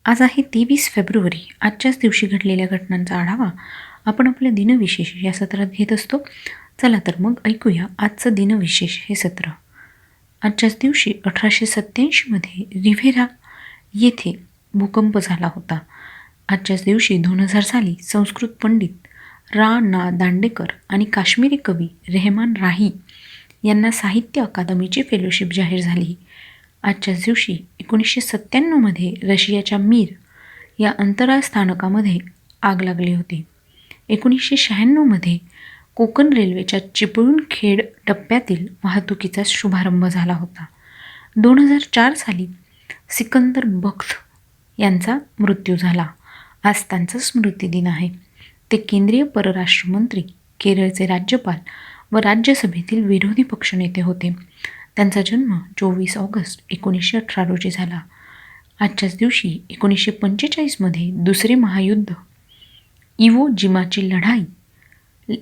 आज आहे 23 फेब्रुवारी. आजच्याच दिवशी घडलेल्या घटनांचा आढावा आपण आपल्या दिनविशेष या सत्रात घेत असतो. चला तर मग ऐकूया आजचं दिनविशेष हे सत्र. आजच्याच दिवशी 1887मध्ये रिव्हेरा येथे भूकंप झाला होता. आजच्याच दिवशी 2000 साली संस्कृत पंडित रा ना दांडेकर आणि काश्मीरी कवी रेहमान राही यांना साहित्य अकादमीची फेलोशिप जाहीर झाली. आजच्याच दिवशी 1997मध्ये रशियाच्या मीर या अंतराळ स्थानकामध्ये आग लागली होती. 1996मध्ये कोकण रेल्वेच्या चिपळूणखेड टप्प्यातील वाहतुकीचा शुभारंभ झाला होता. 2004 साली सिकंदर बख्त यांचा मृत्यू झाला. आज त्यांचा स्मृतिदिन आहे. ते केंद्रीय परराष्ट्र मंत्री, केरळचे राज्यपाल व राज्यसभेतील विरोधी पक्षनेते होते. त्यांचा जन्म 24 ऑगस्ट 1918 रोजी झाला. आजच्याच दिवशी 1945मध्ये दुसरे महायुद्ध इवो जिमाची लढाई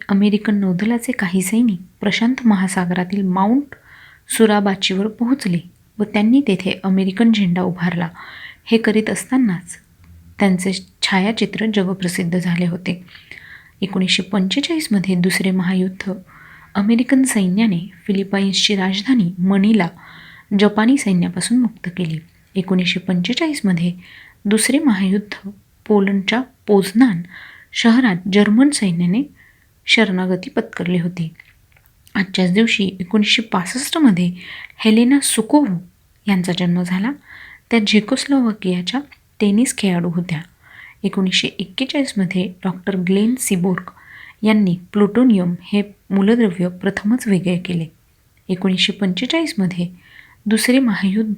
अमेरिकन नौदलाचे काही सैनिक प्रशांत महासागरातील माउंट सुराबाचीवर पोहोचले व त्यांनी तेथे अमेरिकन झेंडा उभारला. हे करीत असतानाच त्यांचे छायाचित्र जगप्रसिद्ध झाले होते. 1945मध्ये दुसरे महायुद्ध अमेरिकन सैन्याने फिलिपाईन्सची राजधानी मनिला जपानी सैन्यापासून मुक्त केली. 1945मध्ये दुसरे महायुद्ध पोलंडच्या पोझनान शहरात जर्मन सैन्याने शरणागती पत्करली होती. आजच्याच दिवशी 1965मध्ये हेलेना सुकोव्ह यांचा जन्म झाला. त्या झेकोस्लोवाकियाच्या टेनिस खेळाडू होत्या. 1941मध्ये डॉक्टर ग्लेन सीबोर्ग यांनी प्लुटोनियम हे मूलद्रव्य प्रथमच वेगळे केले. 1945मध्ये दुसरे महायुद्ध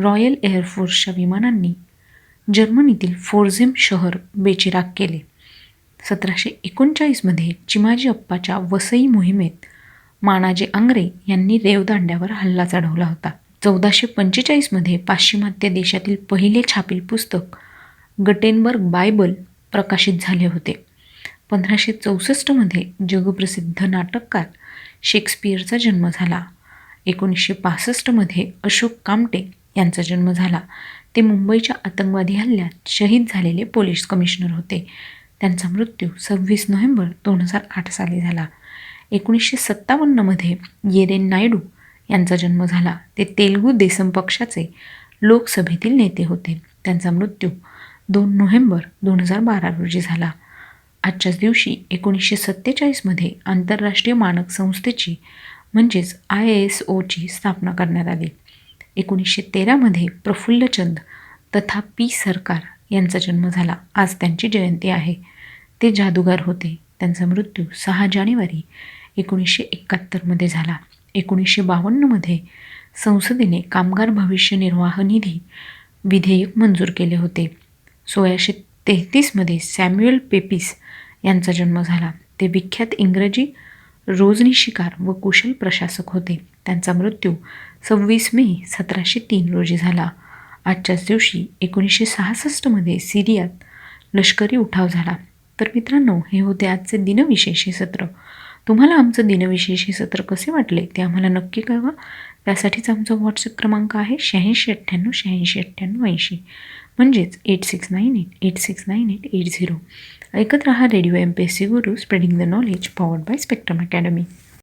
रॉयल एअरफोर्सच्या विमानांनी जर्मनीतील फोर्झेम शहर बेचिराख केले. 1739मध्ये चिमाजी अप्पाच्या वसई मोहिमेत मानाजी आंग्रे यांनी रेवदांड्यावर हल्ला चढवला होता. 1445मध्ये पाश्चिमात्य देशातील पहिले छापील पुस्तक गटेनबर्ग बायबल प्रकाशित झाले होते. 1564मध्ये जगप्रसिद्ध नाटककार शेक्सपियरचा जन्म झाला. 1965मध्ये अशोक कामटे यांचा जन्म झाला. ते मुंबईच्या आतंकवादी हल्ल्यात शहीद झालेले पोलीस कमिशनर होते. त्यांचा मृत्यू 26 नोव्हेंबर 2008 साली झाला. 1957मध्ये येरेन नायडू यांचा जन्म झाला. ते तेलुगू देसम पक्षाचे लोकसभेतील नेते होते. त्यांचा मृत्यू 2 नोव्हेंबर 2012 रोजी झाला. आजच्याच दिवशी 1947मध्ये आंतरराष्ट्रीय मानक संस्थेची म्हणजेच ISOची स्थापना करण्यात आली. 1913मध्ये प्रफुल्लचंद तथा पी सरकार यांचा जन्म झाला. आज त्यांची जयंती आहे. ते जादूगार होते. त्यांचा मृत्यू 6 जानेवारी 1971मध्ये झाला. 1952मध्ये संसदेने कामगार भविष्य निर्वाह निधी विधेयक मंजूर केले होते. 1633मध्ये सॅम्युएल पेपिस यांचा जन्म झाला. ते विख्यात इंग्रजी रोजनिशीकार व कुशल प्रशासक होते. त्यांचा मृत्यू 26 मे 1703 रोजी झाला. आजच्याच दिवशी 1966मध्ये सिरियात लष्करी उठाव झाला. तर मित्रांनो, हे होते आजचे दिनविशेष हे सत्र. तुम्हाला आमचं दिनविशेष हे सत्र कसे वाटले ते आम्हाला नक्की कळवा. त्यासाठीच आमचा व्हॉट्सअप क्रमांक आहे 8698 म्हणजेच 8698869880. ऐकत रहा radio MPSC Guru, spreading the knowledge, powered by spectrum academy.